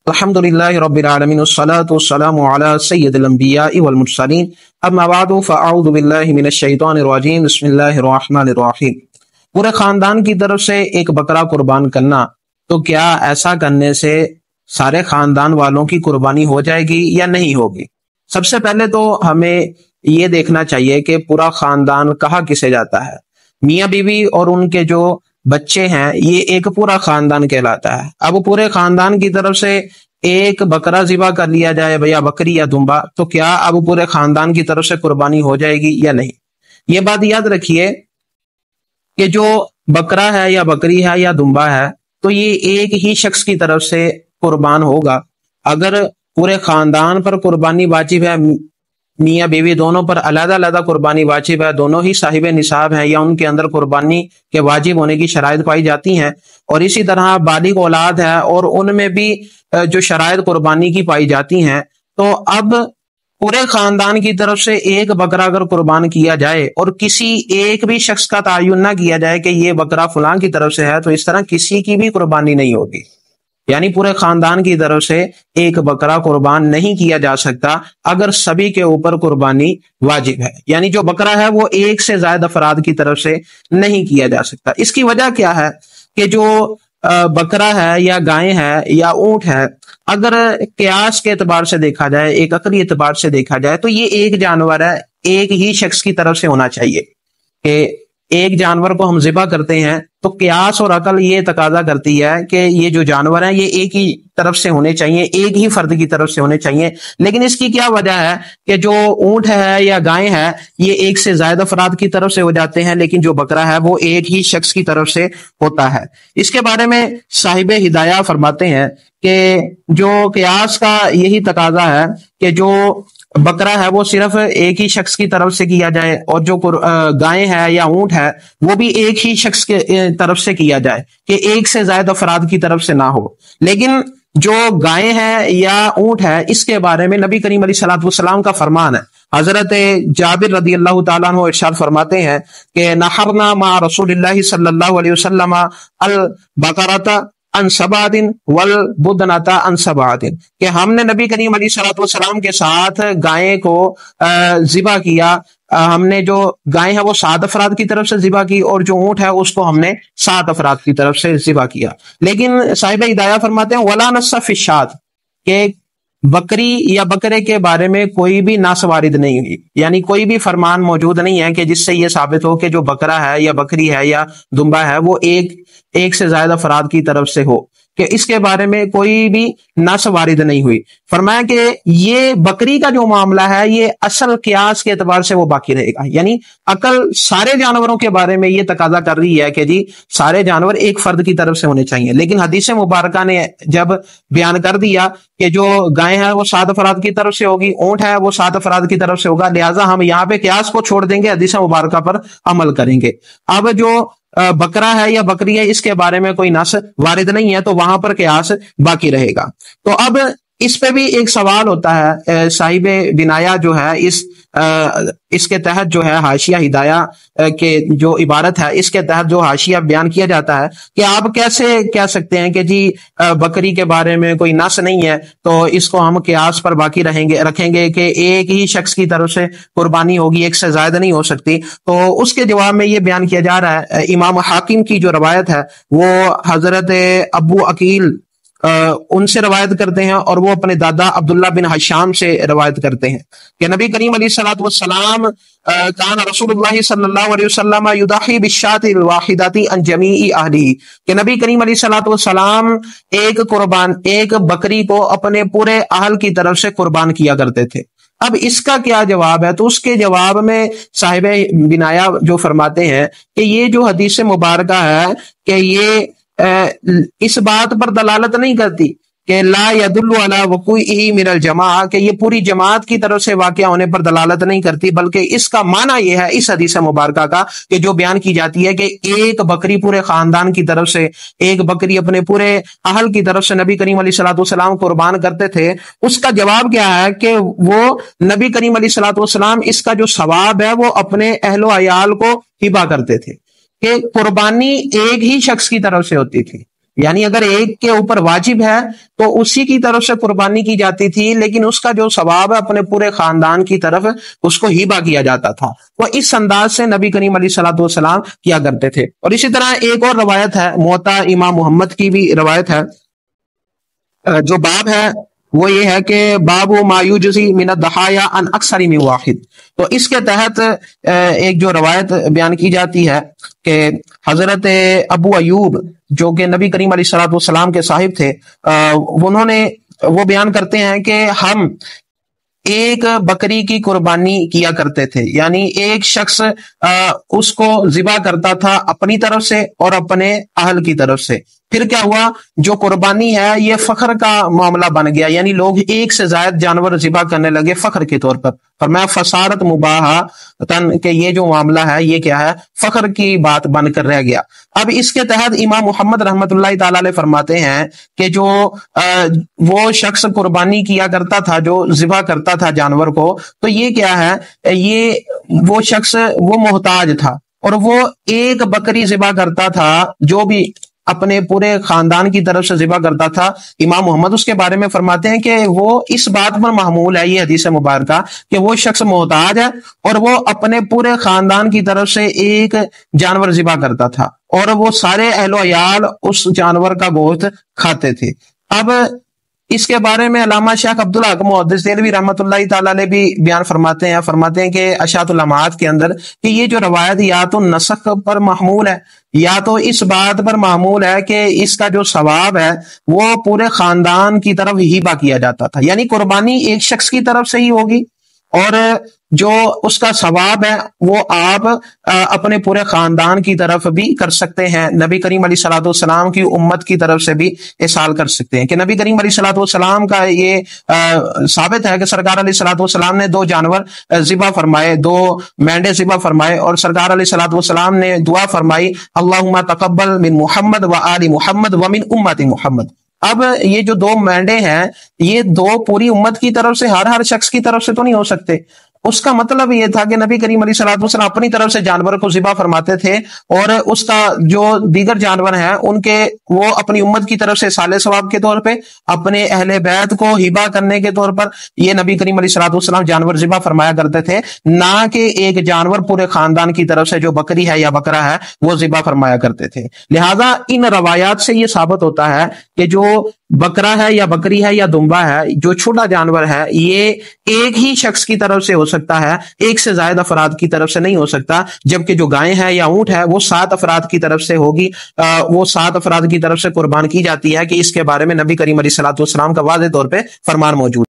الحمدللہ رب العالمین والصلاة والسلام علی سید الانبیاء والمرسلین اما بعد فاعوذ باللہ من الشیطان الرجیم بسم اللہ الرحمن الرحیم۔ پورے خاندان کی طرف سے ایک بکرا قربان کرنا، تو کیا ایسا کرنے سے سارے خاندان والوں کی قربانی ہو جائے گی یا نہیں ہوگی؟ سب سے پہلے تو ہمیں یہ دیکھنا چاہیے کہ پورا خاندان کہا کسے جاتا ہے۔ میاں بیوی اور ان کے جو بچے ہیں یہ ایک پورا خاندان کہلاتا ہے۔ اب پورے خاندان کی طرف سے ایک بکرا ذبح کر لیا جائے یا بکری یا دمبا، تو کیا اب پورے خاندان کی طرف سے قربانی ہو جائے گی یا نہیں؟ یہ بات یاد رکھیے کہ جو بکرا ہے یا بکری ہے یا دمبا ہے تو یہ ایک ہی شخص کی طرف سے قربان ہوگا۔ اگر پورے خاندان پر قربانی واجب ہے، میاں بیوی دونوں پر علیحدہ علیحدہ قربانی واجب ہے، دونوں ہی صاحب نصاب ہیں یا ان کے اندر قربانی کے واجب ہونے کی شرائط پائی جاتی ہیں، اور اسی طرح بالغ اولاد ہے اور ان میں بھی جو شرائط قربانی کی پائی جاتی ہیں، تو اب پورے خاندان کی طرف سے ایک بکرا اگر قربان کیا جائے اور کسی ایک بھی شخص کا تعین نہ کیا جائے کہ یہ بکرا فلاں کی طرف سے ہے، تو اس طرح کسی کی بھی قربانی نہیں ہوگی۔ یعنی پورے خاندان کی طرف سے ایک بکرا قربان نہیں کیا جا سکتا اگر سبھی کے اوپر قربانی واجب ہے، یعنی جو بکرا ہے وہ ایک سے زائد افراد کی طرف سے نہیں کیا جا سکتا۔ اس کی وجہ کیا ہے کہ جو بکرا ہے یا گائے ہے یا اونٹ ہے، اگر قیاس کے اعتبار سے دیکھا جائے، ایک عقلی اعتبار سے دیکھا جائے، تو یہ ایک جانور ہے، ایک ہی شخص کی طرف سے ہونا چاہیے کہ ایک جانور کو ہم ذبح کرتے ہیں تو قیاس اور عقل یہ تقاضا کرتی ہے کہ یہ جو جانور ہیں یہ ایک ہی طرف سے ہونے چاہیے، ایک ہی فرد کی طرف سے ہونے چاہیے۔ لیکن اس کی کیا وجہ ہے کہ جو اونٹ ہے یا گائے ہے یہ ایک سے زائد افراد کی طرف سے ہو جاتے ہیں، لیکن جو بکرا ہے وہ ایک ہی شخص کی طرف سے ہوتا ہے۔ اس کے بارے میں صاحب ہدایہ فرماتے ہیں کہ جو قیاس کا یہی تقاضا ہے کہ جو بکرا ہے وہ صرف ایک ہی شخص کی طرف سے کیا جائے، اور جو گائے ہے یا اونٹ ہے وہ بھی ایک ہی شخص کے طرف سے کیا جائے، کہ ایک سے زائد افراد کی طرف سے نہ ہو۔ لیکن جو گائے ہے یا اونٹ ہے اس کے بارے میں نبی کریم علیہ الصلوۃ والسلام کا فرمان ہے۔ حضرت جابر رضی اللہ تعالیٰ عنہ ارشاد فرماتے ہیں کہ نحرنا مع رسول اللہ صلی اللہ علیہ وسلم البقرۃ عن سبعۃ والبدنۃ عن سبعۃ، کہ ہم نے نبی کریم علیہ الصلوۃ والسلام کے ساتھ گائے کو ذبح کیا۔ ہم نے جو گائے ہے وہ 7 افراد کی طرف سے ذبح کی، اور جو اونٹ ہے اس کو ہم نے 7 افراد کی طرف سے ذبح کیا۔ لیکن صاحب ہدایہ فرماتے ہیں ولا نص فی الشاۃ، کہ بکری یا بکرے کے بارے میں کوئی بھی نص وارد نہیں ہوئی، یعنی کوئی بھی فرمان موجود نہیں ہے کہ جس سے یہ ثابت ہو کہ جو بکرا ہے یا بکری ہے یا دمبا ہے وہ ایک سے زائد افراد کی طرف سے ہو، کہ اس کے بارے میں کوئی بھی نص وارد نہیں ہوئی۔ فرمایا کہ یہ بکری کا جو معاملہ ہے یہ اصل قیاس کے اعتبار سے وہ باقی رہے گا، یعنی عقل سارے جانوروں کے بارے میں یہ تقاضا کر رہی ہے کہ جی سارے جانور ایک فرد کی طرف سے ہونے چاہیے، لیکن حدیث مبارکہ نے جب بیان کر دیا کہ جو گائے ہے وہ 7 افراد کی طرف سے ہوگی، اونٹ ہے وہ 7 افراد کی طرف سے ہوگا، لہٰذا ہم یہاں پہ قیاس کو چھوڑ دیں گے، حدیث مبارکہ پر عمل کریں گے۔ اب جو بکرا ہے یا بکری ہے اس کے بارے میں کوئی نص وارد نہیں ہے، تو وہاں پر قیاس باقی رہے گا۔ تو اب اس پہ بھی ایک سوال ہوتا ہے، صاحب بنایا جو ہے اس کے تحت جو ہے حاشیہ ہدایہ کے جو عبارت ہے اس کے تحت جو حاشیہ بیان کیا جاتا ہے کہ آپ کیسے کہہ سکتے ہیں کہ جی بکری کے بارے میں کوئی نص نہیں ہے تو اس کو ہم قیاس پر باقی رکھیں گے کہ ایک ہی شخص کی طرف سے قربانی ہوگی، ایک سے زائد نہیں ہو سکتی۔ تو اس کے جواب میں یہ بیان کیا جا رہا ہے، امام حاکم کی جو روایت ہے وہ حضرت ابو عقیل ان سے روایت کرتے ہیں، اور وہ اپنے دادا عبداللہ بن حشام سے روایت کرتے ہیں کہ نبی کریم علیہ الصلوۃ والسلام کان رسول اللہ صلی اللہ علیہ وسلم یضحی بالشاۃ الواحدۃ عن جمیع اہلہ، کہ نبی کریم علیہ الصلوۃ والسلام ایک بکری کو اپنے پورے اہل کی طرف سے قربان کیا کرتے تھے۔ اب اس کا کیا جواب ہے؟ تو اس کے جواب میں صاحب بنایا جو فرماتے ہیں کہ یہ جو حدیث مبارکہ ہے کہ یہ اس بات پر دلالت نہیں کرتی کہ لا يدل علی وقوعہ من الجماعہ، کہ یہ پوری جماعت کی طرف سے واقع ہونے پر دلالت نہیں کرتی، بلکہ اس کا معنی یہ ہے اس حدیث مبارکہ کا کہ جو بیان کی جاتی ہے کہ ایک بکری پورے خاندان کی طرف سے، ایک بکری اپنے پورے اہل کی طرف سے نبی کریم علیہ الصلوۃ والسلام قربان کرتے تھے۔ اس کا جواب کیا ہے کہ وہ نبی کریم علیہ الصلوۃ والسلام اس کا جو ثواب ہے وہ اپنے اہل و عیال کو ہبہ کرتے تھے، کہ قربانی ایک ہی شخص کی طرف سے ہوتی تھی۔ یعنی اگر ایک کے اوپر واجب ہے تو اسی کی طرف سے قربانی کی جاتی تھی، لیکن اس کا جو ثواب ہے اپنے پورے خاندان کی طرف اس کو ہبہ کیا جاتا تھا۔ وہ اس انداز سے نبی کریم علیہ الصلوۃ والسلام کیا کرتے تھے۔ اور اسی طرح ایک اور روایت ہے، موطا امام محمد کی بھی روایت ہے، جو باب ہے وہ یہ ہے کہ باب ما یجزی من الضحایا عن اکثر من واحد۔ تو اس کے تحت ایک جو روایت بیان کی جاتی ہے کہ حضرت ابو ایوب جو کہ نبی کریم علیہ الصلوۃ والسلام کے صاحب تھے، وہ بیان کرتے ہیں کہ ہم ایک بکری کی قربانی کیا کرتے تھے، یعنی ایک شخص اس کو ذبح کرتا تھا اپنی طرف سے اور اپنے اہل کی طرف سے۔ پھر کیا ہوا، جو قربانی ہے یہ فخر کا معاملہ بن گیا، یعنی لوگ ایک سے زائد جانور ذبح کرنے لگے فخر کے طور پر۔ فرمایا فصارت مباحۃ، کہ یہ جو معاملہ ہے یہ کیا ہے، فخر کی بات بن کر رہ گیا۔ اب اس کے تحت امام محمد رحمۃ اللہ تعالی علیہ فرماتے ہیں کہ جو وہ شخص قربانی کیا کرتا تھا، جو ذبح کرتا تھا جانور کو، تو یہ کیا ہے، یہ وہ شخص وہ محتاج تھا، اور وہ ایک بکری ذبح کرتا تھا جو بھی اپنے پورے خاندان کی طرف سے ذبح کرتا تھا۔ امام محمد اس کے بارے میں فرماتے ہیں کہ وہ اس بات پر محمول ہے، یہ حدیث مبارکہ، کہ وہ شخص محتاج ہے اور وہ اپنے پورے خاندان کی طرف سے ایک جانور ذبح کرتا تھا، اور وہ سارے اہل و عیال اس جانور کا گوشت کھاتے تھے۔ اب اس کے بارے میں علامہ شیخ عبدالحق محدث دہلوی رحمۃ اللہ تعالی علیہ بھی بیان فرماتے ہیں کہ اشاعت الامات کے اندر کہ یہ جو روایت یا تو نسخ پر محمول ہے یا تو اس بات پر محمول ہے کہ اس کا جو ثواب ہے وہ پورے خاندان کی طرف ہبہ کیا جاتا تھا، یعنی قربانی ایک شخص کی طرف سے ہی ہوگی، اور جو اس کا ثواب ہے وہ آپ اپنے پورے خاندان کی طرف بھی کر سکتے ہیں۔ نبی کریم علیہ الصلوۃ والسلام کی امت کی طرف سے بھی احسال کر سکتے ہیں کہ نبی کریم علیہ الصلوۃ والسلام کا یہ ثابت ہے کہ سرکار علیہ الصلوۃ والسلام نے 2 جانور ذبح فرمائے، 2 مینڈے ذبح فرمائے، اور سرکار علیہ الصلوۃ والسلام نے دعا فرمائی اللہم تقبل من محمد و آل محمد و من امت محمد۔ اب یہ جو 2 مینڈے ہیں یہ 2 پوری امت کی طرف سے، ہر شخص کی طرف سے تو نہیں ہو سکتے۔ اس کا مطلب یہ تھا کہ نبی کریم علیہ الصلوۃ والسلام اپنی طرف سے جانور کو ذبح فرماتے تھے، اور اس کا جو دیگر جانور ہیں ان کے وہ اپنی امت کی طرف سے صالح ثواب کے طور پہ، اپنے اہل بیت کو ہبہ کرنے کے طور پر یہ نبی کریم علیہ الصلوۃ والسلام جانور ذبح فرمایا کرتے تھے، نہ کہ ایک جانور پورے خاندان کی طرف سے جو بکری ہے یا بکرا ہے وہ ذبح فرمایا کرتے تھے۔ لہذا ان روایات سے یہ ثابت ہوتا ہے کہ جو بکرا ہے یا بکری ہے یا دمبا ہے، جو چھوٹا جانور ہے، یہ ایک ہی شخص کی طرف سے ہو سکتا ہے، ایک سے زائد افراد کی طرف سے نہیں ہو سکتا، جبکہ جو گائے ہے یا اونٹ ہے وہ 7 افراد کی طرف سے ہوگی، وہ 7 افراد کی طرف سے قربان کی جاتی ہے، کہ اس کے بارے میں نبی کریم علیہ الصلوۃ والسلام کا واضح طور پہ فرمان موجود